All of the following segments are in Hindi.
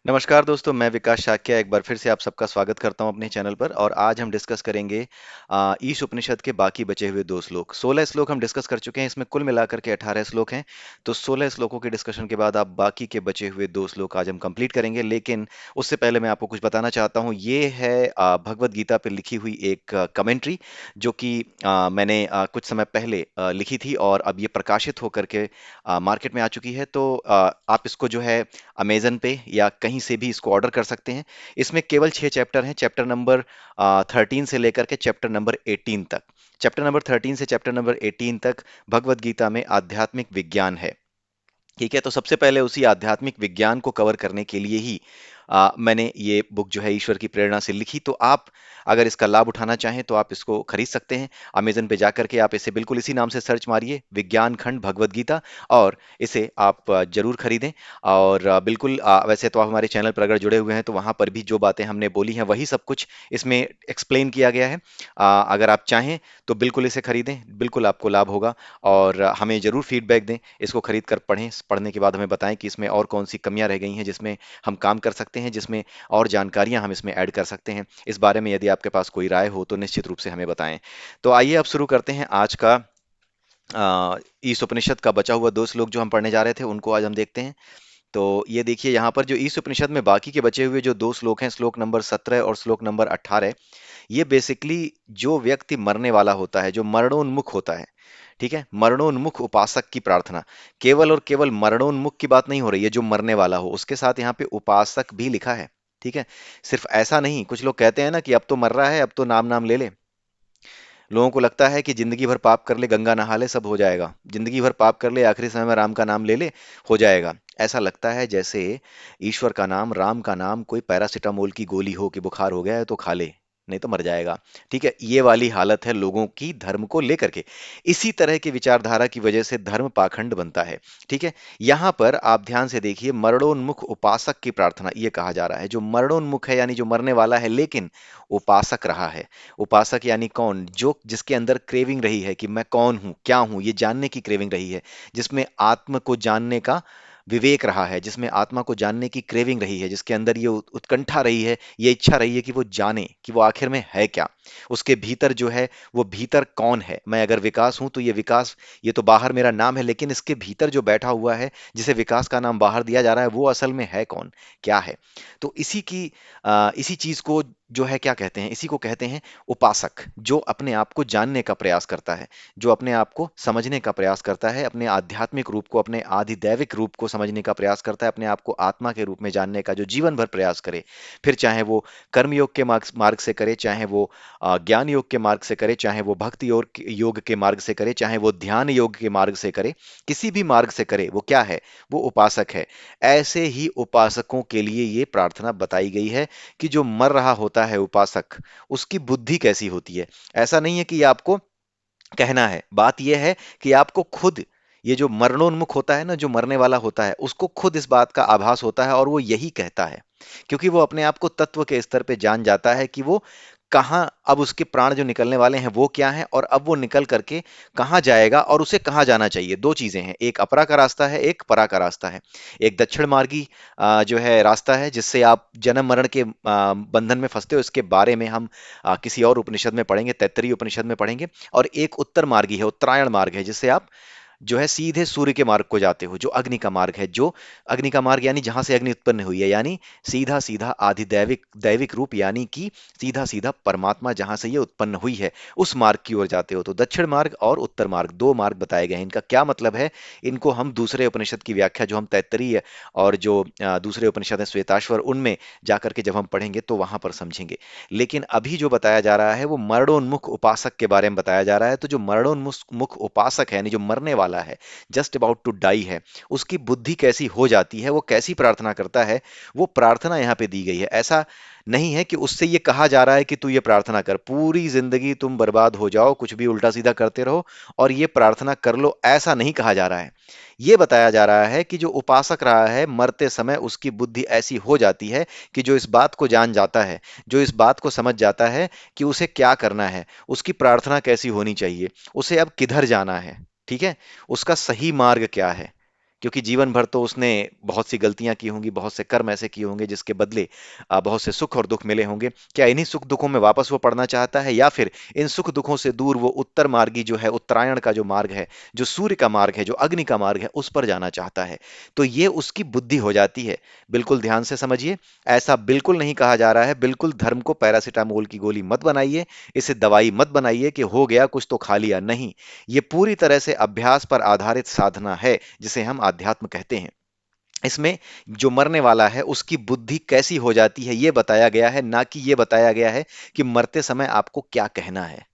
नमस्कार दोस्तों, मैं विकास शाक्य एक बार फिर से आप सबका स्वागत करता हूं अपने चैनल पर। और आज हम डिस्कस करेंगे ईश उपनिषद के बाकी बचे हुए 2 श्लोक। 16 श्लोक हम डिस्कस कर चुके हैं, इसमें कुल मिलाकर के 18 श्लोक हैं। तो 16 श्लोकों के डिस्कशन के बाद आप बाकी के बचे हुए 2 श्लोक आज हम कंप्लीट करेंगे। लेकिन उससे पहले मैं आपको कुछ बताना चाहता हूं। ये है भगवत गीता पर लिखी हुई एक कमेंट्री, जो कि मैंने कुछ समय पहले लिखी थी और अब ये प्रकाशित होकर के मार्केट में आ चुकी है। तो आप इसको जो है अमेजन पे या कहीं से भी इसको ऑर्डर कर सकते हैं। इसमें केवल 6 चैप्टर हैं, चैप्टर नंबर 13 से लेकर के चैप्टर नंबर 18 तक। चैप्टर नंबर 13 से चैप्टर नंबर 18 तक भगवत गीता में आध्यात्मिक विज्ञान है। ठीक है, तो सबसे पहले उसी आध्यात्मिक विज्ञान को कवर करने के लिए ही मैंने ये बुक जो है ईश्वर की प्रेरणा से लिखी। तो आप अगर इसका लाभ उठाना चाहें तो आप इसको खरीद सकते हैं। अमेजन पे जाकर के आप इसे बिल्कुल इसी नाम से सर्च मारिए, विज्ञान खंड भगवत गीता, और इसे आप जरूर खरीदें। और बिल्कुल वैसे तो आप हमारे चैनल पर अगर जुड़े हुए हैं तो वहां पर भी जो बातें हमने बोली हैं वही सब कुछ इसमें एक्सप्लेन किया गया है। अगर आप चाहें तो बिल्कुल इसे खरीदें, बिल्कुल आपको लाभ होगा। और हमें जरूर फीडबैक दें, इसको खरीद कर पढ़ें, पढ़ने के बाद हमें बताएं कि इसमें और कौन सी कमियां रह गई हैं जिसमें हम काम कर सकते हैं, जिसमें और जानकारियां हम इसमें ऐड कर सकते हैं। इस बारे में यदि आपके पास कोई राय हो तो निश्चित रूप से हमें बताएं। तो आइए अब शुरू करते हैं आज का ईश उपनिषद का बचा हुआ 2 श्लोक जो हम पढ़ने जा रहे थे उनको आज हम देखते हैं। तो ये देखिए, यहाँ पर जो ईश उपनिषद में बाकी के बचे हुए जो 2 श्लोक हैं, श्लोक नंबर 17 और श्लोक नंबर 18, ये बेसिकली जो व्यक्ति मरने वाला होता है, जो मरणोन्मुख होता है, ठीक है, मरणोन्मुख उपासक की प्रार्थना। केवल और केवल मरणोन्मुख की बात नहीं हो रही है जो मरने वाला हो, उसके साथ यहाँ पे उपासक भी लिखा है। ठीक है, सिर्फ ऐसा नहीं, कुछ लोग कहते हैं ना कि अब तो मर रहा है, अब तो नाम नाम ले ले। लोगों को लगता है कि जिंदगी भर पाप कर ले, गंगा नहा ले, सब हो जाएगा। जिंदगी भर पाप कर ले, आखिरी समय में राम का नाम ले ले, हो जाएगा। ऐसा लगता है जैसे ईश्वर का नाम, राम का नाम कोई पैरासिटामोल की गोली हो कि बुखार हो गया है तो खा ले, नहीं तो मर जाएगा। ठीक है, ये वाली हालत है लोगों की धर्म को लेकर के। इसी तरह की विचारधारा की वजह से धर्म पाखंड बनता है। ठीक है, यहां पर आप ध्यान से देखिए, मरणोन्मुख उपासक की प्रार्थना ये कहा जा रहा है। जो मरणोन्मुख है यानी जो मरने वाला है लेकिन उपासक रहा है। उपासक यानी कौन? जो जिसके अंदर क्रेविंग रही है कि मैं कौन हूं, क्या हूं, ये जानने की क्रेविंग रही है। जिसमें आत्म को जानने का विवेक रहा है, जिसमें आत्मा को जानने की क्रेविंग रही है, जिसके अंदर ये उत्कंठा रही है, ये इच्छा रही है कि वो जाने कि वो आखिर में है क्या। उसके भीतर जो है, वो भीतर कौन है। मैं अगर विकास हूं तो ये विकास, ये तो बाहर मेरा नाम है, लेकिन इसके भीतर जो बैठा हुआ है, जिसे विकास का नाम बाहर दिया जा रहा है, वो असल में है कौन, क्या है। तो इसी चीज को जो है क्या कहते हैं, इसी को कहते हैं उपासक। जो अपने आप को जानने का प्रयास करता है, जो अपने आप को समझने का प्रयास करता है, अपने आध्यात्मिक रूप को, अपने आधिदैविक रूप को समझने का प्रयास करता है, अपने आप को आत्मा के रूप में जानने का जो जीवन भर प्रयास करे। फिर चाहे वो कर्मयोग के मार्ग मार्ग से करे, चाहे वो ज्ञान योग के मार्ग से करे, चाहे वो भक्ति योग के मार्ग से करे, चाहे वो ध्यान योग के मार्ग से करे, किसी भी मार्ग से करे, वो क्या है? वो उपासक है। ऐसे ही उपासकों के लिए ये प्रार्थना बताई गई है कि जो मर रहा होता है उपासक, उसकी बुद्धि कैसी होती है। ऐसा नहीं है कि ये आपको कहना है, बात यह है कि आपको खुद, ये जो मरणोन्मुख होता है ना, जो मरने वाला होता है, उसको खुद इस बात का आभास होता है और वो यही कहता है। क्योंकि वो अपने आप को तत्व के स्तर पे जान जाता है कि वो कहाँ, अब उसके प्राण जो निकलने वाले हैं वो क्या हैं, और अब वो निकल करके कहाँ जाएगा और उसे कहाँ जाना चाहिए। दो चीजें हैं, एक अपरा का रास्ता है, एक परा का रास्ता है। एक दक्षिण मार्गी जो है रास्ता है, जिससे आप जन्म मरण के बंधन में फंसते हो। इसके बारे में हम किसी और उपनिषद में पढ़ेंगे, तैत्तरीय उपनिषद में पढ़ेंगे। और एक उत्तर मार्गी है, उत्तरायण मार्ग है, जिससे आप जो है सीधे सूर्य के मार्ग को जाते हो, जो अग्नि का मार्ग है। जो अग्नि का मार्ग यानी जहां से अग्नि उत्पन्न हुई है, यानी सीधा सीधा आधिदैविक दैविक रूप, यानी कि सीधा सीधा परमात्मा जहां से ये उत्पन्न हुई है, उस मार्ग की ओर जाते हो। तो दक्षिण मार्ग और उत्तर मार्ग, दो मार्ग बताए गए हैं। इनका क्या मतलब है, इनको हम दूसरे उपनिषद की व्याख्या, जो हम तैत्तरीय और जो दूसरे उपनिषद है श्वेताश्वर, उनमें जाकर के जब हम पढ़ेंगे तो वहां पर समझेंगे। लेकिन अभी जो बताया जा रहा है वो मरणोन्मुख उपासक के बारे में बताया जा रहा है। तो जो मरणोन्मुख उपासक है, यानी जो मरने वाला है, जस्ट अबाउट टू डाई है, उसकी बुद्धि कैसी हो जाती है, वो कैसी प्रार्थना करता है, वो प्रार्थना यहाँ पे दी गई है। ऐसा नहीं है कि उससे ये कहा जा रहा है कि तू ये प्रार्थना कर, पूरी जिंदगी तुम बर्बाद हो जाओ, कुछ भी उल्टा सीधा करते रहो और ये प्रार्थना कर लो, ऐसा नहीं कहा जा रहा है। ये बताया जा रहा है कि जो उपासक रहा है, मरते समय उसकी बुद्धि ऐसी हो जाती है कि जो इस बात को जान जाता है, जो इस बात को समझ जाता है कि उसे क्या करना है, उसकी प्रार्थना कैसी होनी चाहिए, उसे अब किधर जाना है। ठीक है, उसका सही मार्ग क्या है, क्योंकि जीवन भर तो उसने बहुत सी गलतियां की होंगी, बहुत से कर्म ऐसे किए होंगे जिसके बदले बहुत से सुख और दुख मिले होंगे। क्या इन्हीं सुख दुखों में वापस वो पड़ना चाहता है, या फिर इन सुख दुखों से दूर वो उत्तर मार्गी जो है, उत्तरायण का जो मार्ग है, जो सूर्य का मार्ग है, जो अग्नि का मार्ग है, उस पर जाना चाहता है? तो ये उसकी बुद्धि हो जाती है। बिल्कुल ध्यान से समझिए, ऐसा बिल्कुल नहीं कहा जा रहा है, बिल्कुल धर्म को पैरासिटामोल की गोली मत बनाइए, इसे दवाई मत बनाइए कि हो गया कुछ तो खा लिया, नहीं। ये पूरी तरह से अभ्यास पर आधारित साधना है, जिसे हम आध्यात्म कहते हैं। इसमें जो मरने वाला है उसकी बुद्धि कैसी हो जाती है ये बताया गया है, ना कि ये बताया गया है कि मरते समय आपको क्या कहना है।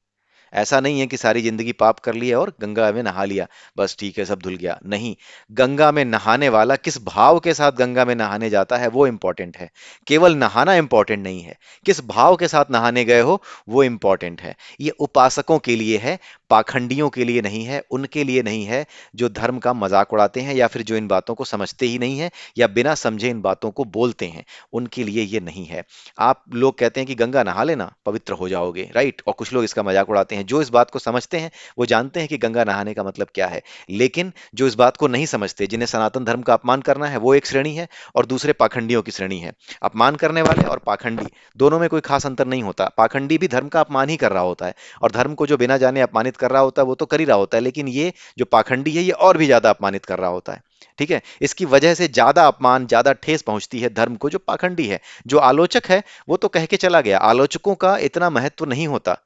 ऐसा नहीं है कि सारी जिंदगी पाप कर लिया और गंगा में नहा लिया, बस ठीक है सब धुल गया, नहीं। गंगा में नहाने वाला किस भाव के साथ गंगा में नहाने जाता है वो इंपॉर्टेंट है। केवल नहाना इंपॉर्टेंट नहीं है, किस भाव के साथ नहाने गए हो वो इंपॉर्टेंट है। ये उपासकों के लिए है, पाखंडियों के लिए नहीं है, उनके लिए नहीं है जो धर्म का मजाक उड़ाते हैं, या फिर जो इन बातों को समझते ही नहीं है, या बिना समझे इन बातों को बोलते हैं, उनके लिए ये नहीं है। आप लोग कहते हैं कि गंगा नहा लेना पवित्र हो जाओगे, राइट, और कुछ लोग इसका मजाक उड़ाते हैं। जो इस बात को समझते हैं वो जानते हैं कि गंगा नहाने का मतलब क्या है। लेकिन जो इस बात को नहीं समझते, जिन्हें सनातन धर्म का अपमान करना है, वो एक श्रेणी है, और दूसरे पाखंडियों की श्रेणी है। अपमान करने वाले और पाखंडी दोनों में कोई खास अंतर नहीं होता। पाखंडी भी धर्म का अपमान ही कर रहा होता है, और धर्म को जो बिना जाने अपमानित कर रहा होता है वो तो कर ही रहा होता है, लेकिन ये जो पाखंडी है ये और भी ज्यादा अपमानित कर रहा होता है। ठीक है, इसकी वजह से ज्यादा अपमान, ज्यादा ठेस पहुंचती है धर्म को। जो पाखंडी है, जो आलोचक है, वो तो कह के चला गया। आलोचकों का इतना महत्व नहीं होता,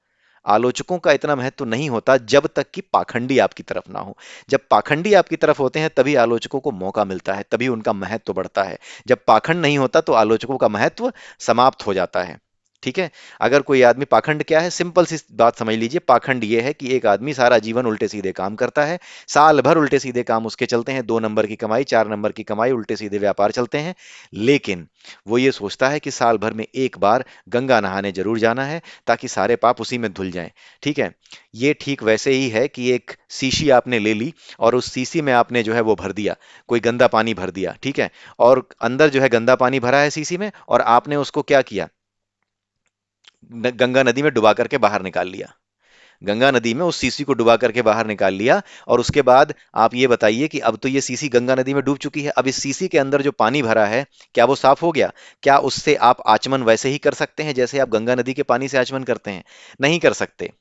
आलोचकों का इतना महत्व नहीं होता जब तक कि पाखंडी आपकी तरफ ना हो। जब पाखंडी आपकी तरफ होते हैं तभी आलोचकों को मौका मिलता है, तभी उनका महत्व बढ़ता है। जब पाखंड नहीं होता तो आलोचकों का महत्व समाप्त हो जाता है। ठीक है, अगर कोई आदमी, पाखंड क्या है, सिंपल सी बात समझ लीजिए, पाखंड ये है कि एक आदमी सारा जीवन उल्टे सीधे काम करता है, साल भर उल्टे सीधे काम उसके चलते हैं, 2 नंबर की कमाई, 4 नंबर की कमाई, उल्टे सीधे व्यापार चलते हैं, लेकिन वो ये सोचता है कि साल भर में एक बार गंगा नहाने जरूर जाना है, ताकि सारे पाप उसी में धुल जाएं। ठीक है, ये ठीक वैसे ही है कि एक शीशी आपने ले ली और उस शीशी में आपने जो है वो भर दिया, कोई गंदा पानी भर दिया, ठीक है, और अंदर जो है गंदा पानी भरा है शीशी में, और आपने उसको क्या किया, गंगा नदी में डुबा करके बाहर निकाल लिया। गंगा नदी में उस सीसी को डुबा करके बाहर निकाल लिया, और उसके बाद आप ये बताइए कि अब तो ये सीसी गंगा नदी में डूब चुकी है, अब इस सीसी के अंदर जो पानी भरा है, क्या वो साफ हो गया? क्या उससे आप आचमन वैसे ही कर सकते हैं जैसे आप गंगा नदी के पानी से आचमन करते हैं? नहीं कर सकते,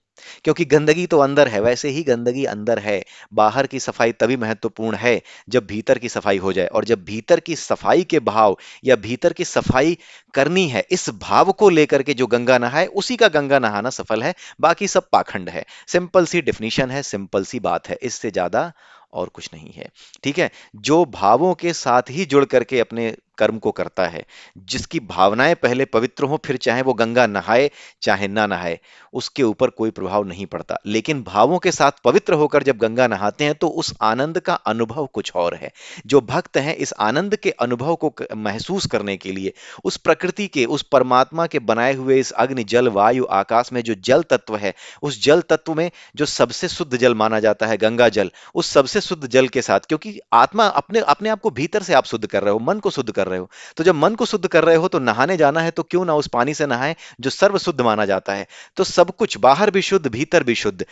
क्योंकि गंदगी तो अंदर है, वैसे ही गंदगी अंदर है। बाहर की सफाई तभी महत्वपूर्ण है जब भीतर की सफाई हो जाए, और जब भीतर की सफाई के भाव, या भीतर की सफाई करनी है इस भाव को लेकर के जो गंगा नहाए, उसी का गंगा नहाना सफल है। बाकी सब पाखंड है। सिंपल सी डिफिनीशन है, सिंपल सी बात है, इससे ज्यादा और कुछ नहीं है। ठीक है, जो भावों के साथ ही जुड़ करके अपने कर्म को करता है, जिसकी भावनाएं पहले पवित्र हो, फिर चाहे वो गंगा नहाए चाहे ना नहाए, उसके ऊपर कोई प्रभाव नहीं पड़ता। लेकिन भावों के साथ पवित्र होकर जब गंगा नहाते हैं तो उस आनंद का अनुभव कुछ और है। जो भक्त हैं, इस आनंद के अनुभव को महसूस करने के लिए उस प्रकृति के, उस परमात्मा के बनाए हुए इस अग्नि जल वायु आकाश में जो जल तत्व है, उस जल तत्व में जो सबसे शुद्ध जल माना जाता है गंगा जल, उस सबसे शुद्ध जल के साथ, क्योंकि आत्मा अपने अपने आप को भीतर से आप शुद्ध कर रहे हो, मन को शुद्ध कर रहे हो, तो जब मन को शुद्ध कर रहे हो तो नहाने जाना है तो क्यों ना उस पानी से नहाए जो सर्व शुद्ध माना जाता है। तो सब कुछ, बाहर भी शुद्ध भीतर भी शुद्ध,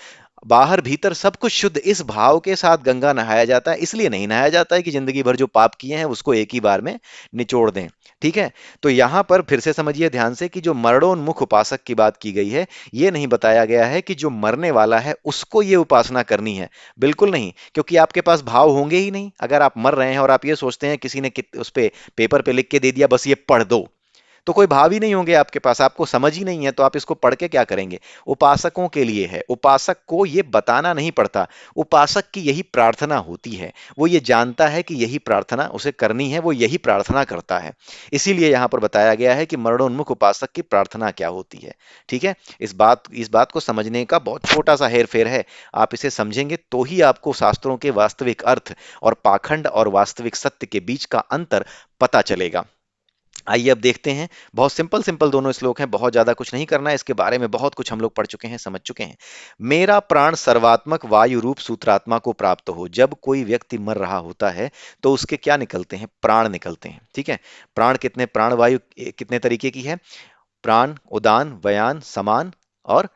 बाहर भीतर सब कुछ शुद्ध, इस भाव के साथ गंगा नहाया जाता है। इसलिए नहीं नहाया जाता है कि जिंदगी भर जो पाप किए हैं उसको एक ही बार में निचोड़ दें। ठीक है, तो यहां पर फिर से समझिए ध्यान से कि जो मरणोन्मुख उपासक की बात की गई है, ये नहीं बताया गया है कि जो मरने वाला है उसको ये उपासना करनी है। बिल्कुल नहीं, क्योंकि आपके पास भाव होंगे ही नहीं। अगर आप मर रहे हैं और आप ये सोचते हैं किसी ने उस पे पेपर पे लिख के दे दिया बस ये पढ़ दो, तो कोई भाव ही नहीं होंगे आपके पास, आपको समझ ही नहीं है, तो आप इसको पढ़ के क्या करेंगे? उपासकों के लिए है, उपासक को ये बताना नहीं पड़ता। उपासक की यही प्रार्थना होती है, वो ये जानता है कि यही प्रार्थना उसे करनी है, वो यही प्रार्थना करता है। इसीलिए यहां पर बताया गया है कि मरणोन्मुख उपासक की प्रार्थना क्या होती है। ठीक है, इस बात को समझने का बहुत छोटा सा हेर फेर है। आप इसे समझेंगे तो ही आपको शास्त्रों के वास्तविक अर्थ और पाखंड और वास्तविक सत्य के बीच का अंतर पता चलेगा। आइए अब देखते हैं। बहुत सिंपल सिंपल दोनों श्लोक हैं, बहुत ज्यादा कुछ नहीं करना है, इसके बारे में बहुत कुछ हम लोग पढ़ चुके हैं, समझ चुके हैं। मेरा प्राण सर्वात्मक वायु रूप सूत्रात्मा को प्राप्त हो। जब कोई व्यक्ति मर रहा होता है तो उसके क्या निकलते हैं? प्राण निकलते हैं। ठीक है, प्राण कितने, प्राण वायु कितने तरीके की है? प्राण, उदान, व्यान, समान और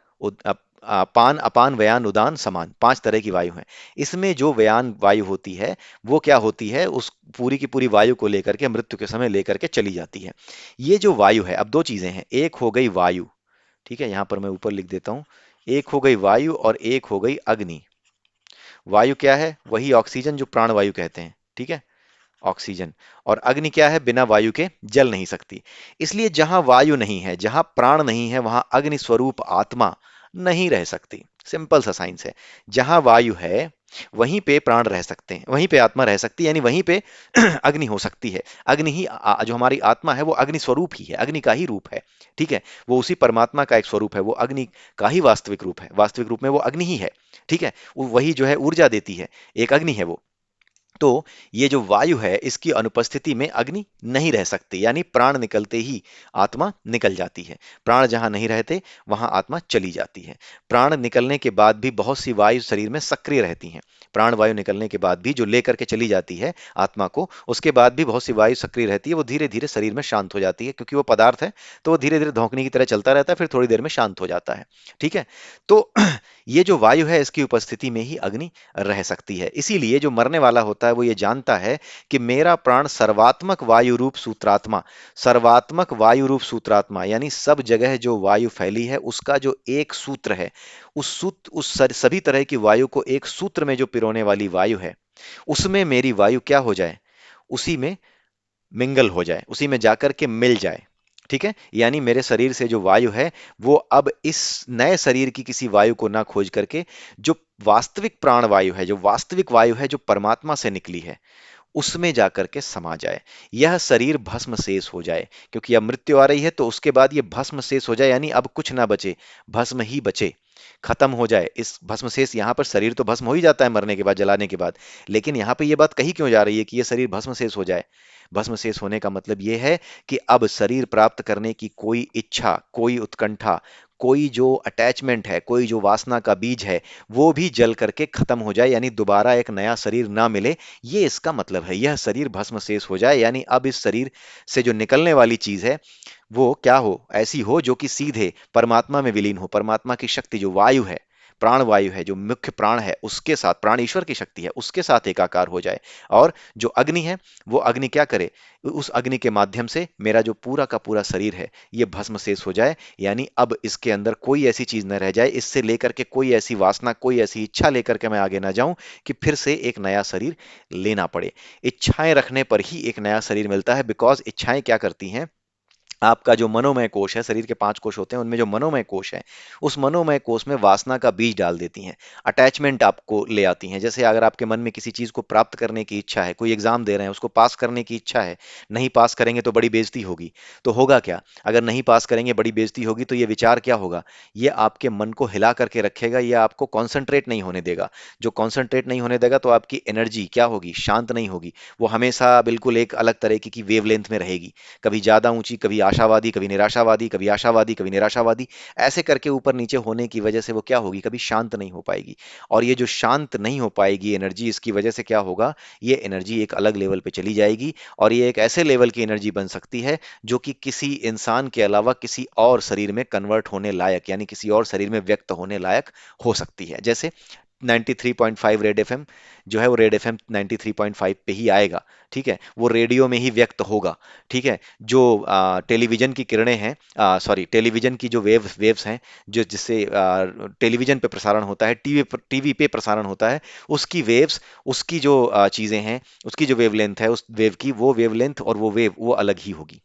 पान अपान व्ययान उदान समान, 5 तरह की वायु हैं। इसमें जो व्ययान वायु होती है वो क्या होती है, उस पूरी की पूरी वायु को लेकर के मृत्यु के समय लेकर के चली जाती है। ये जो वायु है, अब दो चीजें हैं, एक हो गई वायु, ठीक है, यहां पर मैं ऊपर लिख देता हूं, एक हो गई वायु और एक हो गई अग्नि। वायु क्या है, वही ऑक्सीजन जो प्राणवायु कहते हैं, ठीक है, ऑक्सीजन। और अग्नि क्या है, बिना वायु के जल नहीं सकती। इसलिए जहां वायु नहीं है, जहां प्राण नहीं है, वहां अग्नि स्वरूप आत्मा नहीं रह सकती। सिंपल सा साइंस है। जहां वायु है वहीं पे प्राण रह सकते हैं, वहीं पे आत्मा रह सकती है, यानी वहीं पे अग्नि हो सकती है। अग्नि ही जो हमारी आत्मा है वो अग्नि स्वरूप ही है, अग्नि का ही रूप है, ठीक है। वो उसी परमात्मा का एक स्वरूप है, वो अग्नि का ही वास्तविक रूप है, वास्तविक रूप में वो अग्नि ही है, ठीक है। वो वही जो है ऊर्जा देती है, एक अग्नि है वो। तो ये जो वायु है इसकी अनुपस्थिति में अग्नि नहीं रह सकती, यानी प्राण निकलते ही आत्मा निकल जाती है। प्राण जहां नहीं रहते वहां आत्मा चली जाती है। प्राण निकलने के बाद भी बहुत सी वायु शरीर में सक्रिय रहती हैं। प्राण वायु निकलने के बाद भी जो लेकर के चली जाती है आत्मा को, उसके बाद भी बहुत सी वायु सक्रिय रहती है, वो धीरे धीरे शरीर में शांत हो जाती है, क्योंकि वो पदार्थ है तो वो धीरे धीरे धौंकने की तरह चलता रहता है, फिर थोड़ी देर में शांत हो जाता है, ठीक है। तो ये जो वायु है इसकी उपस्थिति में ही अग्नि रह सकती है। इसीलिए जो मरने वाला होता है वो ये जानता है कि मेरा प्राण सर्वात्मक वायु रूप सूत्रात्मा, सर्वात्मक वायु रूप सूत्रात्मा, यानी सब जगह जो वायु फैली है उसका जो एक सूत्र है, उस सूत्र, सभी तरह की वायु को एक सूत्र में जो पिरोने वाली वायु है, उसमें मेरी वायु क्या हो जाए, उसी में मिंगल हो जाए, उसी में जाकर के मिल जाए, ठीक है। यानी मेरे शरीर से जो वायु है वो अब इस नए शरीर की किसी वायु को ना खोज करके जो वास्तविक प्राण वायु है, जो वास्तविक वायु है, जो परमात्मा से निकली है, उसमें जाकर के समा जाए। यह शरीर भस्म शेष हो जाए, क्योंकि अब मृत्यु आ रही है तो उसके बाद ये भस्म शेष हो जाए, यानी अब कुछ ना बचे, भस्म ही बचे, खत्म हो जाए। इस भस्म शेष, यहां पर शरीर तो भस्म हो ही जाता है मरने के बाद, जलाने के बाद, लेकिन यहां पे ये बात कही क्यों जा रही है कि ये शरीर भस्म शेष हो जाए। भस्म शेष होने का मतलब ये है कि अब शरीर प्राप्त करने की कोई इच्छा, कोई उत्कंठा, कोई जो अटैचमेंट है, कोई जो वासना का बीज है, वो भी जल करके खत्म हो जाए, यानी दोबारा एक नया शरीर ना मिले। ये इसका मतलब है, यह शरीर भस्म शेष हो जाए, यानी अब इस शरीर से जो निकलने वाली चीज है वो क्या हो, ऐसी हो जो कि सीधे परमात्मा में विलीन हो। परमात्मा की शक्ति जो वायु है, प्राण वायु है, जो मुख्य प्राण है उसके साथ, प्राण ईश्वर की शक्ति है, उसके साथ एकाकार हो जाए। और जो अग्नि है, वो अग्नि क्या करे, उस अग्नि के माध्यम से मेरा जो पूरा का पूरा शरीर है ये भस्म शेष हो जाए, यानी अब इसके अंदर कोई ऐसी चीज न रह जाए, इससे लेकर के कोई ऐसी वासना, कोई ऐसी इच्छा लेकर के मैं आगे ना जाऊं कि फिर से एक नया शरीर लेना पड़े। इच्छाएं रखने पर ही एक नया शरीर मिलता है, बिकॉज इच्छाएं क्या करती हैं, आपका जो मनोमय कोश है, शरीर के 5 कोश होते हैं, उनमें जो मनोमय कोश है, उस मनोमय कोश में वासना का बीज डाल देती हैं, अटैचमेंट आपको ले आती हैं। जैसे अगर आपके मन में किसी चीज को प्राप्त करने की इच्छा है, कोई एग्जाम दे रहे हैं, उसको पास करने की इच्छा है, नहीं पास करेंगे तो बड़ी बेइज्जती होगी, तो होगा क्या, अगर नहीं पास करेंगे बड़ी बेइज्जती होगी, तो ये विचार क्या होगा, ये आपके मन को हिला करके रखेगा, ये आपको कॉन्सेंट्रेट नहीं होने देगा। जो कॉन्सेंट्रेट नहीं होने देगा तो आपकी एनर्जी क्या होगी, शांत नहीं होगी, वो हमेशा बिल्कुल एक अलग तरीके की वेवलेंथ में रहेगी, कभी ज्यादा ऊंची, कभी आशावादी, कभी निराशावादी, कभी आशावादी, कभी निराशावादी, ऐसे करके ऊपर नीचे होने की वजह से वो क्या होगी, कभी शांत नहीं हो पाएगी। और ये जो शांत नहीं हो पाएगी एनर्जी, इसकी वजह से क्या होगा, ये एनर्जी एक अलग लेवल पे चली जाएगी, और ये एक ऐसे लेवल की एनर्जी बन सकती है जो कि किसी इंसान के अलावा किसी और शरीर में कन्वर्ट होने लायक, यानी किसी और शरीर में व्यक्त होने लायक हो सकती है। जैसे 93.5 रेड एफएम जो है, वो रेड एफएम 93.5 पे ही आएगा, ठीक है, वो रेडियो में ही व्यक्त होगा, ठीक है। जो टेलीविजन की किरणें हैं, सॉरी, टेलीविजन की जो वेव्स हैं, जो जिससे टेलीविजन पे प्रसारण होता है, टीवी पे प्रसारण होता है, उसकी वेव्स, उसकी जो चीजें हैं, उसकी जो वेवलेंथ है, उस वेव की, वो वेवलेंथ और वो वेव वो अलग ही होगी,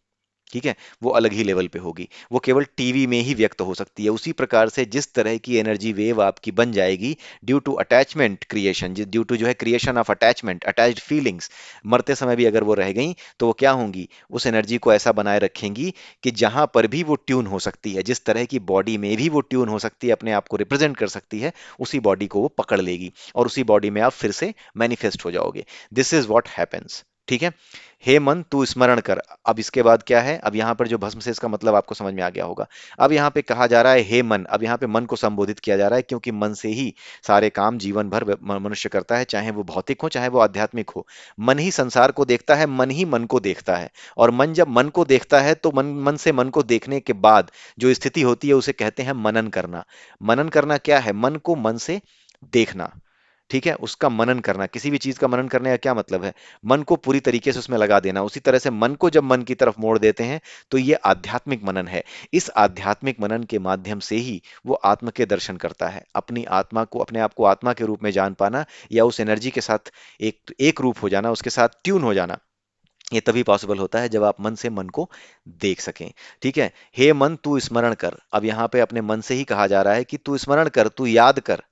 ठीक है, वो अलग ही लेवल पे होगी, वो केवल टीवी में ही व्यक्त हो सकती है। उसी प्रकार से जिस तरह की एनर्जी वेव आपकी बन जाएगी due to attachment creation, due to जो है creation of attachment, attached feelings, मरते समय भी अगर वो रह गई तो वो क्या होंगी, उस एनर्जी को ऐसा बनाए रखेंगी कि जहां पर भी वो ट्यून हो सकती है, जिस तरह की बॉडी में भी वो ट्यून हो सकती है, अपने आप को रिप्रेजेंट कर सकती है, उसी बॉडी को वो पकड़ लेगी और उसी बॉडी में आप फिर से मैनिफेस्ट हो जाओगे। दिस इज व्हाट हैपेंस, ठीक है। हे मन तू स्मरण कर। अब इसके बाद क्या है, अब यहाँ पर जो भस्म से, इसका मतलब आपको समझ में आ गया होगा। अब यहाँ पे कहा जा रहा है हे मन, अब यहाँ पे मन को संबोधित किया जा रहा है, क्योंकि मन से ही सारे काम जीवन भर मनुष्य करता है, चाहे वो भौतिक हो चाहे वो आध्यात्मिक हो। मन ही संसार को देखता है, मन ही मन को देखता है। और मन जब मन को देखता है तो मन मन से मन को देखने के बाद जो स्थिति होती है उसे कहते हैं मनन करना। मनन करना क्या है, मन को मन से देखना। ठीक है, उसका मनन करना, किसी भी चीज का मनन करने का क्या मतलब है, मन को पूरी तरीके से उसमें लगा देना। उसी तरह से मन को जब मन की तरफ मोड़ देते हैं तो ये आध्यात्मिक मनन है। इस आध्यात्मिक मनन के माध्यम से ही वो आत्म के दर्शन करता है, अपनी आत्मा को, अपने आप को आत्मा के रूप में जान पाना, या उस एनर्जी के साथ एक रूप हो जाना, उसके साथ ट्यून हो जाना। ये तभी पॉसिबल होता है जब आप मन से मन को देख सकें। ठीक है। हे मन तू स्मरण कर, अब यहाँ पे अपने मन से ही कहा जा रहा है कि तू स्मरण कर, तू याद कर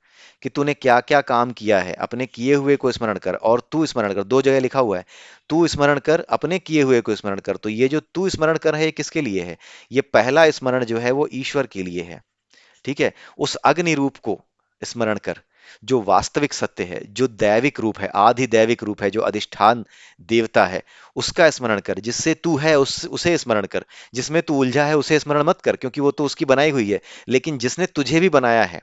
कि तूने क्या क्या काम किया है, अपने किए हुए को स्मरण कर। और तू स्मरण कर, दो जगह लिखा हुआ है, तू स्मरण कर, अपने किए हुए को स्मरण कर। तो ये जो तू स्मरण कर है, ये किसके लिए है, ये पहला स्मरण जो है वो ईश्वर के लिए है। ठीक है। उस अग्नि रूप को स्मरण कर, जो वास्तविक सत्य है, जो दैविक रूप है, आधि दैविक रूप है, जो अधिष्ठान देवता है, उसका स्मरण कर। जिससे तू है उसे स्मरण कर। जिसमें तू उलझा है उसे स्मरण मत कर, क्योंकि वो तो उसकी बनाई हुई है। लेकिन जिसने तुझे भी बनाया है,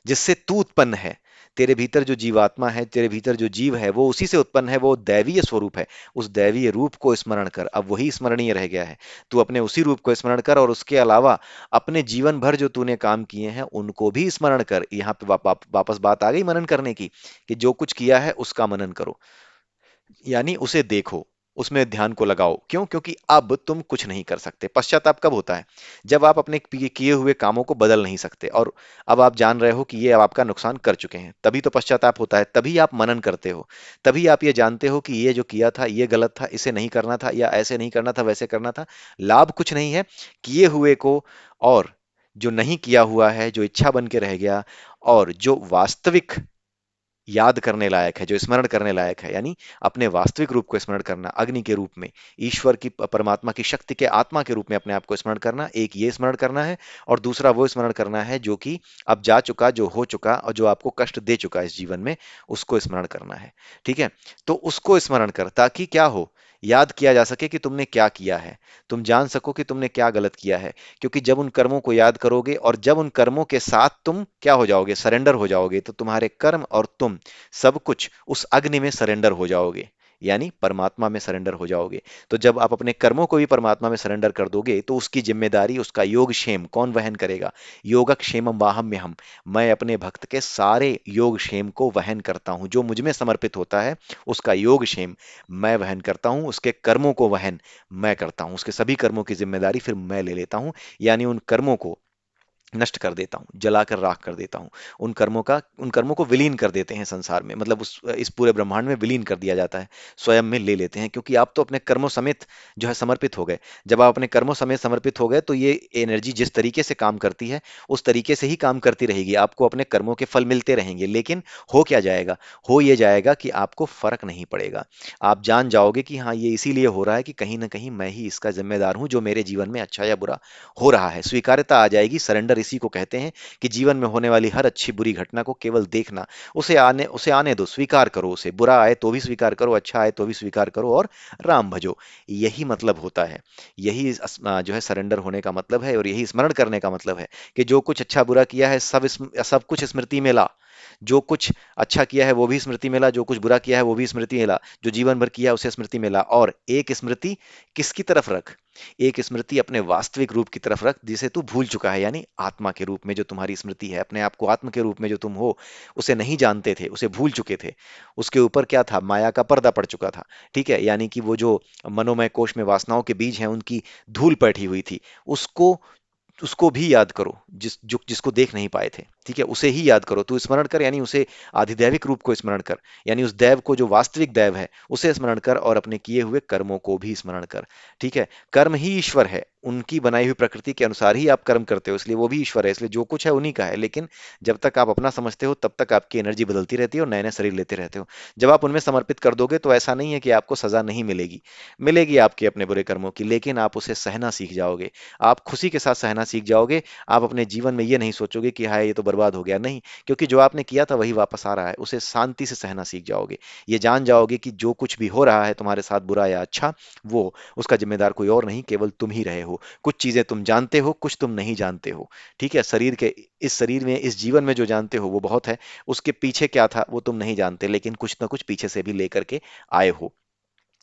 जिससे तू उत्पन्न है, तेरे भीतर जो जीवात्मा है, तेरे भीतर जो जीव है, वो उसी से उत्पन्न है, वो दैवीय स्वरूप है। उस दैवीय रूप को स्मरण कर, अब वही स्मरणीय रह गया है। तू अपने उसी रूप को स्मरण कर, और उसके अलावा अपने जीवन भर जो तूने काम किए हैं उनको भी स्मरण कर। यहाँ पे वापस बात आ गई मनन करने की, कि जो कुछ किया है उसका मनन करो, यानी उसे देखो, उसमें ध्यान को लगाओ। क्यों? क्योंकि अब तुम कुछ नहीं कर सकते। पश्चाताप कब होता है, जब आप अपने किए हुए कामों को बदल नहीं सकते, और अब आप जान रहे हो कि ये अब आपका नुकसान कर चुके हैं, तभी तो पश्चाताप होता है, तभी आप मनन करते हो। तभी आप ये जानते हो कि ये जो किया था ये गलत था, इसे नहीं करना था, या ऐसे नहीं करना था, वैसे करना था। लाभ कुछ नहीं है किए हुए को, और जो नहीं किया हुआ है, जो इच्छा बन के रह गया, और जो वास्तविक याद करने लायक है, जो स्मरण करने लायक है, यानी अपने वास्तविक रूप को स्मरण करना, अग्नि के रूप में, ईश्वर की, परमात्मा की शक्ति के आत्मा के रूप में अपने आप को स्मरण करना, एक ये स्मरण करना है। और दूसरा वो स्मरण करना है जो कि अब जा चुका, जो हो चुका, और जो आपको कष्ट दे चुका इस जीवन में, उसको स्मरण करना है। ठीक है। तो उसको स्मरण कर, ताकि क्या हो, याद किया जा सके कि तुमने क्या किया है, तुम जान सको कि तुमने क्या गलत किया है। क्योंकि जब उन कर्मों को याद करोगे, और जब उन कर्मों के साथ तुम क्या हो जाओगे, सरेंडर हो जाओगे, तो तुम्हारे कर्म और तुम सब कुछ उस अग्नि में सरेंडर हो जाओगे, यानी परमात्मा में सरेंडर हो जाओगे। तो जब आप अपने कर्मों को भी परमात्मा में सरेंडर कर दोगे, तो उसकी जिम्मेदारी, उसका योग क्षेम कौन वहन करेगा, योगक्षेमम वाहम्यहम्, मैं अपने भक्त के सारे योग क्षेम को वहन करता हूं। जो मुझ में समर्पित होता है उसका योग क्षेम मैं वहन करता हूं, उसके कर्मों को वहन मैं करता हूं, उसके सभी कर्मों की जिम्मेदारी फिर मैं ले लेता हूं। यानी उन कर्मों को नष्ट कर देता हूँ, जलाकर राख कर देता हूँ। उन कर्मों को विलीन कर देते हैं संसार में, मतलब उस इस पूरे ब्रह्मांड में विलीन कर दिया जाता है, स्वयं में ले लेते हैं। क्योंकि आप तो अपने कर्मों समेत जो है समर्पित हो गए। जब आप अपने कर्मों समेत समर्पित हो गए, तो ये एनर्जी जिस तरीके से काम करती है उस तरीके से ही काम करती रहेगी, आपको अपने कर्मों के फल मिलते रहेंगे। लेकिन हो क्या जाएगा, हो ये जाएगा कि आपको फर्क नहीं पड़ेगा। आप जान जाओगे कि हाँ, ये इसीलिए हो रहा है कि कहीं ना कहीं मैं ही इसका जिम्मेदार हूं, जो मेरे जीवन में अच्छा या बुरा हो रहा है। स्वीकार्यता आ जाएगी। सरेंडर इसी को कहते हैं, कि जीवन में होने वाली हर अच्छी बुरी घटना को केवल देखना, उसे आने दो, स्वीकार करो उसे, बुरा आए तो भी स्वीकार करो, अच्छा आए तो भी स्वीकार करो, और राम भजो। यही मतलब होता है, यही जो है सरेंडर होने का मतलब है, और यही स्मरण करने का मतलब है, कि जो कुछ अच्छा बुरा किया है सब कुछ स्मृति में ला। जो कुछ अच्छा किया है वो भी स्मृति में ला, जो कुछ बुरा किया है वो भी स्मृति में ला, जो जीवन भर किया है उसे स्मृति में ला। और एक स्मृति किसकी तरफ रख, एक स्मृति अपने वास्तविक रूप की तरफ रख, जिसे तू भूल चुका है, यानी आत्मा के रूप में जो तुम्हारी स्मृति है, अपने आप को आत्म के रूप में जो तुम हो, उसे नहीं जानते थे, उसे भूल चुके थे। उसके ऊपर क्या था, माया का पर्दा पड़ चुका था। ठीक है। यानी कि वो जो मनोमय कोश में वासनाओं के बीज हैं, उनकी धूल बैठी हुई थी, उसको उसको भी याद करो, जिसको देख नहीं पाए थे। ठीक है, उसे ही याद करो, तू स्मरण कर, यानी उसे, आधिदैविक रूप को स्मरण कर, यानी उस दैव को जो वास्तविक दैव है उसे स्मरण कर, और अपने किए हुए कर्मों को भी स्मरण कर। ठीक है। कर्म ही ईश्वर है, उनकी बनाई हुई प्रकृति के अनुसार ही आप कर्म करते हो, इसलिए वो भी ईश्वर है, इसलिए जो कुछ है उन्हीं का है। लेकिन जब तक आप अपना समझते हो तब तक आपकी एनर्जी बदलती रहती है और नए नए शरीर लेते रहते हो। जब आप उनमें समर्पित कर दोगे तो ऐसा नहीं है कि आपको सजा नहीं मिलेगी, मिलेगी आपके अपने बुरे कर्मों की, लेकिन आप उसे सहना सीख जाओगे। आप खुशी के साथ सहना सीख जाओगे। आप अपने जीवन में ये नहीं सोचोगे कि हाय ये तो बर्बाद हो गया, नहीं। क्योंकि जो आपने किया था वही वापस आ रहा है, उसे शांति से सहना सीख जाओगे। ये जान जाओगे कि जो कुछ भी हो रहा है तुम्हारे साथ, बुरा या अच्छा, वो उसका जिम्मेदार कोई और नहीं, केवल तुम ही रहे हो। कुछ चीजें तुम जानते हो, कुछ तुम नहीं जानते हो। ठीक है, शरीर के, इस शरीर में, इस जीवन में जो जानते हो वो बहुत है। उसके पीछे क्या था वो तुम नहीं जानते, लेकिन कुछ ना कुछ पीछे से भी लेकर के आए हो।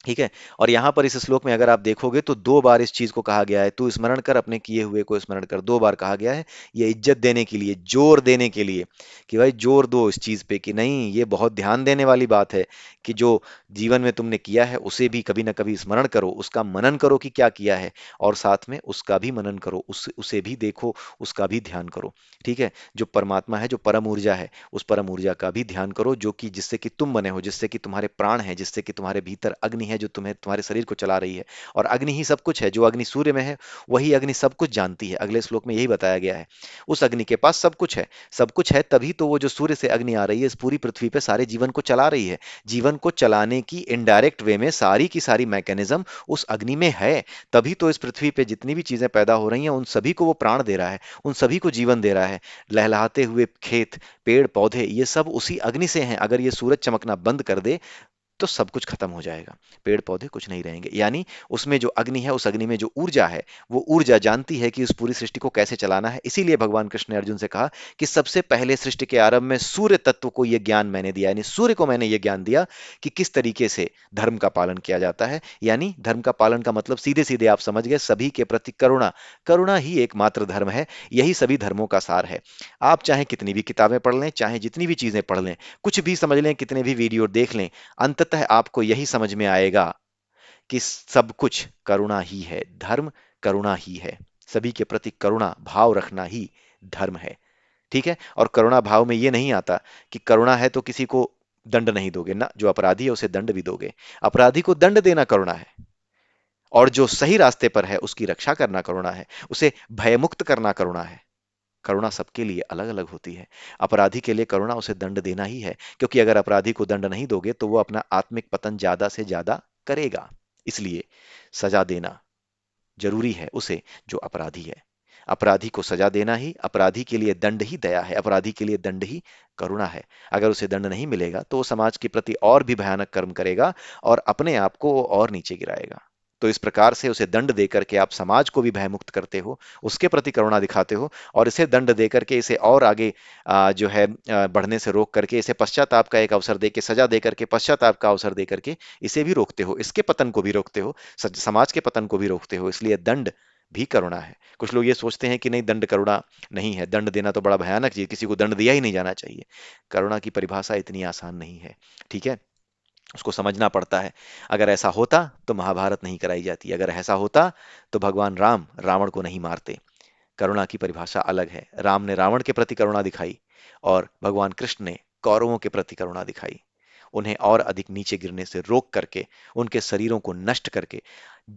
ठीक है। और यहां पर इस श्लोक में अगर आप देखोगे तो दो बार इस चीज को कहा गया है, तू स्मरण कर, अपने किए हुए को स्मरण कर, दो बार कहा गया है। ये इज्जत देने के लिए, जोर देने के लिए, कि भाई जोर दो इस चीज पे कि नहीं, ये बहुत ध्यान देने वाली बात है कि जो जीवन में तुमने किया है उसे भी कभी ना कभी स्मरण करो, उसका मनन करो कि क्या किया है, और साथ में उसका भी मनन करो, उसे भी देखो, उसका भी ध्यान करो। ठीक है। जो परमात्मा है, जो परम ऊर्जा है, उस परम ऊर्जा का भी ध्यान करो, जो कि जिससे कि तुम बने हो, जिससे कि तुम्हारे प्राण है, जिससे कि तुम्हारे भीतर अग्नि है जो तुम्हें, तुम्हारे शरीर को चला रही है। और अग्नि ही सब कुछ है, जो अग्नि सूर्य में है वही अग्नि सब कुछ जानती है। अगले श्लोक में यही बताया गया है। उस अग्नि के पास सब कुछ है। सब कुछ है तभी तो वो जो सूर्य से अग्नि आ रही है, इस पूरी पृथ्वी पे सारे जीवन को चला रही है। जीवन को चलाने की इनडायरेक्ट वे में सारी की सारी मैकेनिज्म उस अग्नि में है। तभी तो इस पृथ्वी पे जितनी भी चीजें पैदा हो रही हैं उन सभी को वो प्राण दे रहा है, उन सभी को जीवन दे रहा है। लहलहाते हुए खेत, पेड़ पौधे, ये सब उसी अग्नि से हैं। अगर ये सूरज चमकना बंद कर दे तो सब कुछ खत्म हो जाएगा, पेड़ पौधे कुछ नहीं रहेंगे। यानी उसमें जो अग्नि है, उस अग्नि में जो ऊर्जा है, वो ऊर्जा जानती है कि उस पूरी सृष्टि को कैसे चलाना है। इसीलिए भगवान कृष्ण ने अर्जुन से कहा कि सबसे पहले सृष्टि के आरंभ में सूर्य तत्व को यह ज्ञान मैंने दिया, यानी सूर्य को मैंने यह ज्ञान दिया कि किस तरीके से धर्म का पालन किया जाता है। यानी धर्म का पालन का मतलब सीधे सीधे आप समझ गए, सभी के प्रति करुणा। करुणा ही एकमात्र धर्म है, यही सभी धर्मों का सार है। आप चाहे कितनी भी किताबें पढ़ लें, चाहे जितनी भी चीजें पढ़ लें, कुछ भी समझ लें, कितने भी वीडियो देख लें, अंततः आपको यही समझ में आएगा कि सब कुछ करुणा ही है, धर्म करुणा ही है। सभी के प्रति करुणा भाव रखना ही धर्म है। ठीक है। और करुणा भाव में ये नहीं आता कि करुणा है तो किसी को दंड नहीं दोगे ना, जो अपराधी है उसे दंड भी दोगे। अपराधी को दंड देना करुणा है, और जो सही रास्ते पर है उसकी रक्षा करना करुणा है, उसे भयमुक्त करना करुणा है। करुणा सबके लिए अलग अलग होती है। अपराधी के लिए करुणा उसे दंड देना ही है, क्योंकि अगर अपराधी को दंड नहीं दोगे तो वो अपना आत्मिक पतन ज्यादा से ज्यादा करेगा। इसलिए सजा देना जरूरी है उसे, जो अपराधी है। अपराधी को सजा देना ही, अपराधी के लिए दंड ही दया है, अपराधी के लिए दंड ही करुणा है। अगर उसे दंड नहीं मिलेगा तो वो समाज के प्रति और भी भयानक कर्म करेगा, और अपने आप को वो और नीचे गिराएगा। तो इस प्रकार से उसे दंड देकर के आप समाज को भी भयमुक्त करते हो, उसके प्रति करुणा दिखाते हो, और इसे दंड देकर के इसे और आगे जो है बढ़ने से रोक करके, इसे पश्चाताप का एक अवसर दे के, सजा दे करके, पश्चाताप का अवसर दे करके इसे भी रोकते हो, इसके पतन को भी रोकते हो, समाज के पतन को भी रोकते हो। इसलिए दंड भी करुणा है। कुछ लोग ये सोचते हैं कि नहीं, दंड करुणा नहीं है, दंड देना तो बड़ा भयानक चीज, किसी को दंड दिया ही नहीं जाना चाहिए। करुणा की परिभाषा इतनी आसान नहीं है। ठीक है। उसको समझना पड़ता है। अगर ऐसा होता तो महाभारत नहीं कराई जाती, अगर ऐसा होता तो भगवान राम रावण को नहीं मारते। करुणा की परिभाषा अलग है। राम ने रावण के प्रति करुणा दिखाई, और भगवान कृष्ण ने कौरवों के प्रति करुणा दिखाई। उन्हें और अधिक नीचे गिरने से रोक करके, उनके शरीरों को नष्ट करके।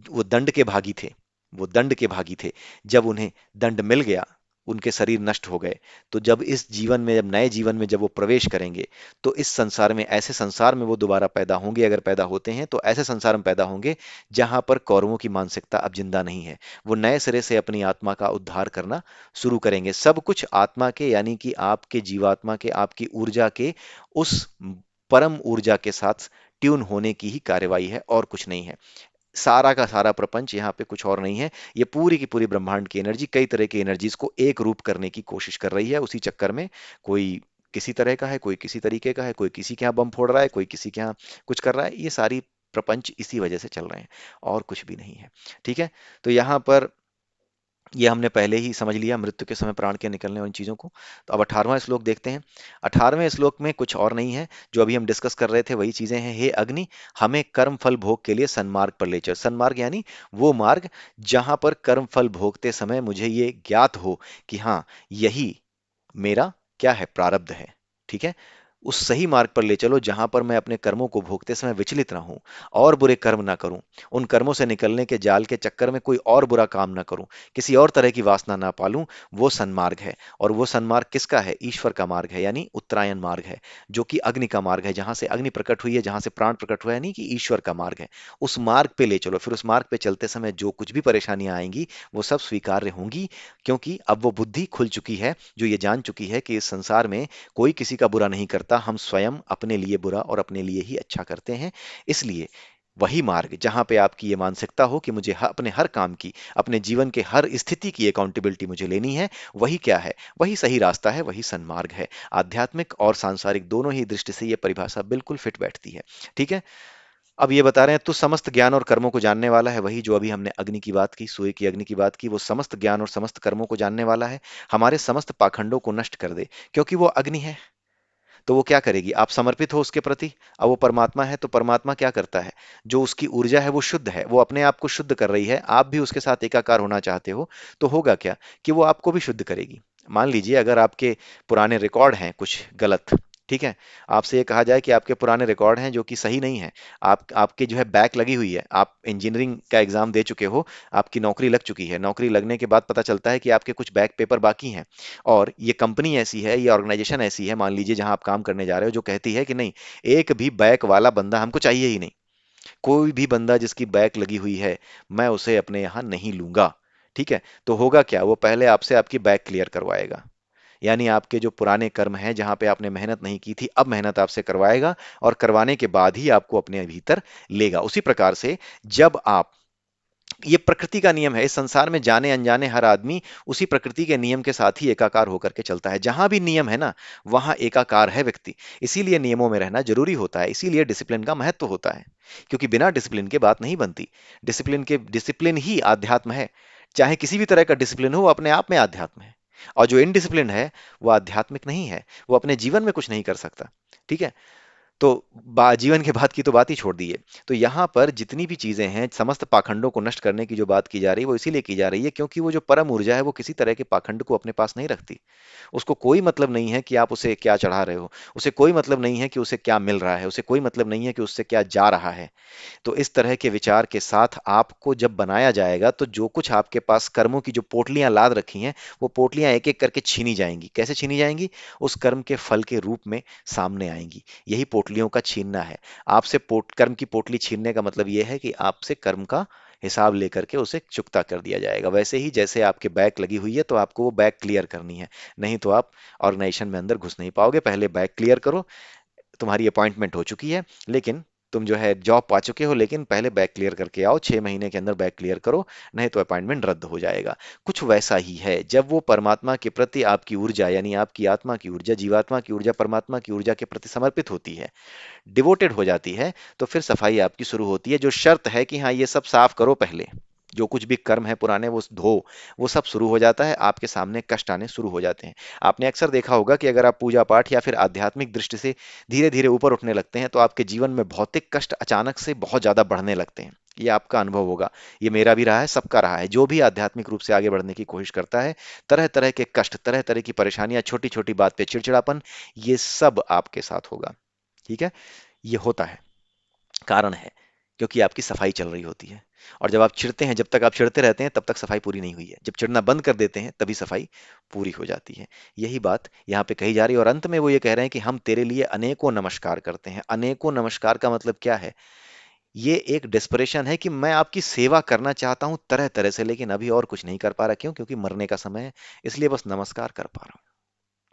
वो दंड के भागी थे, वो दंड के भागी थे। जब उन्हें दंड मिल गया, उनके शरीर नष्ट हो गए, तो जब इस जीवन में, जब नए जीवन में जब वो प्रवेश करेंगे, तो इस संसार में, ऐसे संसार में वो दोबारा पैदा होंगे, अगर पैदा होते हैं तो ऐसे संसार में पैदा होंगे जहां पर कौरवों की मानसिकता अब जिंदा नहीं है। वो नए सिरे से अपनी आत्मा का उद्धार करना शुरू करेंगे। सब कुछ आत्मा के, यानी कि आपके जीवात्मा के, आपकी ऊर्जा के, उस परम ऊर्जा के साथ ट्यून होने की ही कार्यवाही है, और कुछ नहीं है। सारा का सारा प्रपंच यहाँ पे कुछ और नहीं है। ये पूरी की पूरी ब्रह्मांड की एनर्जी कई तरह की एनर्जीज को एक रूप करने की कोशिश कर रही है। उसी चक्कर में कोई किसी तरह का है, कोई किसी तरीके का है, कोई किसी के यहाँ बम फोड़ रहा है, कोई किसी के यहाँ कुछ कर रहा है। ये सारी प्रपंच इसी वजह से चल रहे हैं, और कुछ भी नहीं है। ठीक है। तो यहाँ पर ये हमने पहले ही समझ लिया, मृत्यु के समय प्राण के निकलने और इन चीजों को। तो अब 18वां श्लोक देखते हैं। 18वें श्लोक में कुछ और नहीं है, जो अभी हम डिस्कस कर रहे थे वही चीजें हैं। हे अग्नि, हमें कर्म फल भोग के लिए सन्मार्ग पर ले चल। सन्मार्ग यानी वो मार्ग जहां पर कर्म फल भोगते समय मुझे ये ज्ञात हो कि हाँ, यही मेरा क्या है, प्रारब्ध है। ठीक है। उस सही मार्ग पर ले चलो जहां पर मैं अपने कर्मों को भोगते समय विचलित ना हूं और बुरे कर्म ना करूं, उन कर्मों से निकलने के जाल के चक्कर में कोई और बुरा काम ना करूं, किसी और तरह की वासना ना पालूं। वो सन्मार्ग है। और वो सन्मार्ग किसका है? ईश्वर का मार्ग है, यानी उत्तरायण मार्ग है, जो कि अग्नि का मार्ग है, जहां से अग्नि प्रकट हुई है, जहां से प्राण प्रकट हुआ है, यानी कि ईश्वर का मार्ग है। उस मार्ग पे ले चलो, फिर उस मार्ग पे चलते समय जो कुछ भी परेशानियां आएंगी वो सब स्वीकार्य होंगी, क्योंकि अब वो बुद्धि खुल चुकी है, जो ये जान चुकी है कि इस संसार में कोई किसी का बुरा नहीं करता, हम स्वयं अपने लिए बुरा और अपने लिए ही अच्छा करते हैं। इसलिए वही मार्ग जहां पे आपकी ये मानसिकता हो कि मुझे अपने हर काम की, अपने जीवन के हर स्थिति की अकाउंटेबिलिटी मुझे लेनी है, वही क्या है? वही सही रास्ता है, वही सन्मार्ग है। आध्यात्मिक और सांसारिक दोनों ही दृष्टि से यह परिभाषा बिल्कुल फिट बैठती है। ठीक है। अब ये बता रहे हैं, तू समस्त ज्ञान और कर्मों को जानने वाला है, वही जो अभी हमने अग्नि की बात की, सूर्य की अग्नि की बात की, वो समस्त ज्ञान और समस्त कर्मों को जानने वाला है, हमारे समस्त पाखंडों को नष्ट कर दे, क्योंकि वो अग्नि है। तो वो क्या करेगी? आप समर्पित हो उसके प्रति। अब वो परमात्मा है, तो परमात्मा क्या करता है? जो उसकी ऊर्जा है वो शुद्ध है, वो अपने आप को शुद्ध कर रही है, आप भी उसके साथ एकाकार होना चाहते हो, तो होगा क्या कि वो आपको भी शुद्ध करेगी। मान लीजिए अगर आपके पुराने रिकॉर्ड हैं कुछ गलत, ठीक है, आपसे ये कहा जाए कि आपके पुराने रिकॉर्ड हैं जो कि सही नहीं है, आपके जो है बैक लगी हुई है, आप इंजीनियरिंग का एग्जाम दे चुके हो, आपकी नौकरी लग चुकी है, नौकरी लगने के बाद पता चलता है कि आपके कुछ बैक पेपर बाकी हैं, और ये कंपनी ऐसी है, ये ऑर्गेनाइजेशन ऐसी है, मान लीजिए जहां आप काम करने जा रहे हो, जो कहती है कि नहीं, एक भी बैक वाला बंदा हमको चाहिए ही नहीं, कोई भी बंदा जिसकी बैक लगी हुई है मैं उसे अपने यहां नहीं लूंगा। ठीक है। तो होगा क्या? वो पहले आपसे आपकी बैक क्लियर करवाएगा, यानी आपके जो पुराने कर्म हैं जहां पे आपने मेहनत नहीं की थी, अब मेहनत आपसे करवाएगा, और करवाने के बाद ही आपको अपने भीतर लेगा। उसी प्रकार से जब आप, ये प्रकृति का नियम है, इस संसार में जाने अनजाने हर आदमी उसी प्रकृति के नियम के साथ ही एकाकार होकर के चलता है। जहां भी नियम है ना, वहां एकाकार है व्यक्ति। इसीलिए नियमों में रहना जरूरी होता है, इसीलिए डिसिप्लिन का महत्व होता है, क्योंकि बिना डिसिप्लिन के बात नहीं बनती। डिसिप्लिन ही आध्यात्म है। चाहे किसी भी तरह का डिसिप्लिन हो, वो अपने आप में आध्यात्म है। और जो इनडिसिप्लिन है वो आध्यात्मिक नहीं है, वो अपने जीवन में कुछ नहीं कर सकता। ठीक है। तो जीवन के बाद की तो बात ही छोड़ दीजिए। तो यहाँ पर जितनी भी चीजें हैं, समस्त पाखंडों को नष्ट करने की जो बात की जा रही है, वो इसीलिए की जा रही है क्योंकि वो जो परम ऊर्जा है वो किसी तरह के पाखंड को अपने पास नहीं रखती। उसको कोई मतलब नहीं है कि आप उसे क्या चढ़ा रहे हो, उसे कोई मतलब नहीं है कि उसे क्या मिल रहा है, उसे कोई मतलब नहीं है कि उससे क्या जा रहा है। तो इस तरह के विचार के साथ आपको जब बनाया जाएगा, तो जो कुछ आपके पास कर्मों की जो पोटलियां लाद रखी हैं, वो पोटलियां एक एक करके छीनी जाएंगी। कैसे छीनी जाएंगी? उस कर्म के फल के रूप में सामने आएंगी। यही पोटलियों का छीनना है। आपसे कर्म की पोटली छीनने का मतलब यह है कि आपसे कर्म का हिसाब लेकर के उसे चुकता कर दिया जाएगा। वैसे ही जैसे आपके बैक लगी हुई है, तो आपको वो बैक क्लियर करनी है, नहीं तो आप ऑर्गेनाइजेशन में अंदर घुस नहीं पाओगे। पहले बैक क्लियर करो। तुम्हारी अपॉइंटमेंट हो चुकी है, लेकिन तुम जो है जॉब पा चुके हो, लेकिन पहले बैक क्लियर करके आओ, 6 महीने के अंदर बैक क्लियर करो, नहीं तो अपॉइंटमेंट रद्द हो जाएगा। कुछ वैसा ही है, जब वो परमात्मा के प्रति आपकी ऊर्जा, यानी आपकी आत्मा की ऊर्जा, जीवात्मा की ऊर्जा परमात्मा की ऊर्जा के प्रति समर्पित होती है, डिवोटेड हो जाती है, तो फिर सफाई आपकी शुरू होती है। जो शर्त है कि हाँ, ये सब साफ करो पहले, जो कुछ भी कर्म है पुराने वो धो, वो सब शुरू हो जाता है, आपके सामने कष्ट आने शुरू हो जाते हैं। आपने अक्सर देखा होगा कि अगर आप पूजा पाठ या फिर आध्यात्मिक दृष्टि से धीरे धीरे ऊपर उठने लगते हैं, तो आपके जीवन में भौतिक कष्ट अचानक से बहुत ज्यादा बढ़ने लगते हैं। ये आपका अनुभव होगा, ये मेरा भी रहा है, सबका रहा है। जो भी आध्यात्मिक रूप से आगे बढ़ने की कोशिश करता है, तरह तरह के कष्ट, तरह तरह की परेशानियां, छोटी छोटी बात पे चिड़चिड़ापन, ये सब आपके साथ होगा। ठीक है। ये होता है, कारण है, क्योंकि आपकी सफाई चल रही होती है। और जब आप चिढ़ते हैं, जब तक आप चिढ़ते रहते हैं तब तक सफाई पूरी नहीं हुई है। जब चिढ़ना बंद कर देते हैं तभी सफाई पूरी हो जाती है। यही बात यहाँ पे कही जा रही है। और अंत में वो ये कह रहे हैं कि हम तेरे लिए अनेकों नमस्कार करते हैं। अनेकों नमस्कार का मतलब क्या है? ये एक डेस्परेशन है कि मैं आपकी सेवा करना चाहता हूं तरह तरह से, लेकिन अभी और कुछ नहीं कर पा रहा। क्यों? क्योंकि मरने का समय है, इसलिए बस नमस्कार कर पा रहा हूं।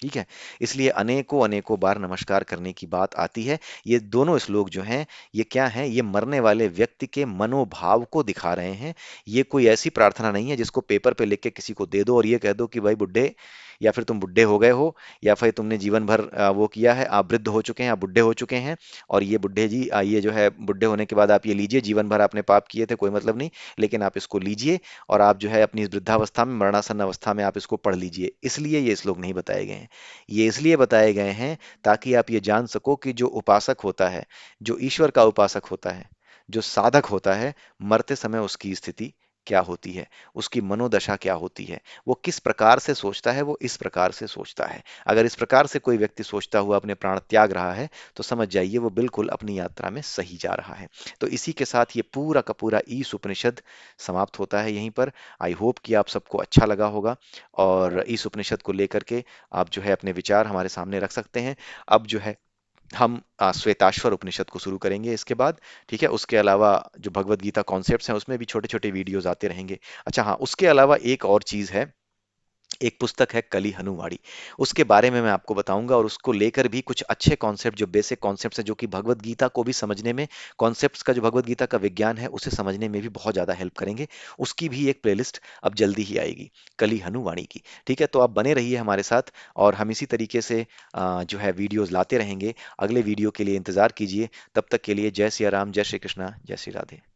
ठीक है। इसलिए अनेकों अनेकों बार नमस्कार करने की बात आती है। ये दोनों श्लोक जो हैं, ये क्या हैं? ये मरने वाले व्यक्ति के मनोभाव को दिखा रहे हैं। ये कोई ऐसी प्रार्थना नहीं है जिसको पेपर पे लिख के किसी को दे दो और ये कह दो कि भाई बुड्ढे, या फिर तुम बुड्ढे हो गए हो, या फिर तुमने जीवन भर वो किया है, आप वृद्ध हो चुके हैं, आप बुड्ढे हो चुके हैं, और ये बुड्ढे जी, ये जो है बुड्ढे होने के बाद आप ये लीजिए, जीवन भर आपने पाप किए थे, कोई मतलब नहीं, लेकिन आप इसको लीजिए, और आप जो है अपनी इस वृद्धावस्था में, मरणासन अवस्था में आप इसको पढ़ लीजिए। इसलिए ये श्लोक नहीं बताए गए हैं। ये इसलिए बताए गए हैं ताकि आप ये जान सको कि जो उपासक होता है, जो ईश्वर का उपासक होता है, जो साधक होता है, मरते समय उसकी स्थिति क्या होती है, उसकी मनोदशा क्या होती है, वो किस प्रकार से सोचता है, वो इस प्रकार से सोचता है। अगर इस प्रकार से कोई व्यक्ति सोचता हुआ अपने प्राण त्याग रहा है तो समझ जाइए वो बिल्कुल अपनी यात्रा में सही जा रहा है। तो इसी के साथ ये पूरा का पूरा ईश उपनिषद समाप्त होता है यहीं पर। आई होप कि आप सबको अच्छा लगा होगा और ईश उपनिषद को लेकर के आप जो है अपने विचार हमारे सामने रख सकते हैं। अब जो है हम श्वेताश्वर उपनिषद को शुरू करेंगे इसके बाद। ठीक है, उसके अलावा जो भगवत गीता कॉन्सेप्ट्स हैं उसमें भी छोटे छोटे वीडियोस आते रहेंगे। अच्छा हाँ, उसके अलावा एक और चीज है, एक पुस्तक है कली हनुवाड़ी, उसके बारे में मैं आपको बताऊंगा और उसको लेकर भी कुछ अच्छे कॉन्सेप्ट, जो बेसिक कॉन्सेप्ट्स हैं जो कि भगवत गीता को भी समझने में, कॉन्सेप्ट्स का जो भगवत गीता का विज्ञान है उसे समझने में भी बहुत ज्यादा हेल्प करेंगे। उसकी भी एक प्लेलिस्ट अब जल्दी ही आएगी, कली हनुवाणी की। ठीक है, तो आप बने रहिए हमारे साथ और हम इसी तरीके से जो है वीडियोस लाते रहेंगे। अगले वीडियो के लिए इंतजार कीजिए। तब तक के लिए जय सिया राम, जय श्री कृष्णा, जय श्री राधे।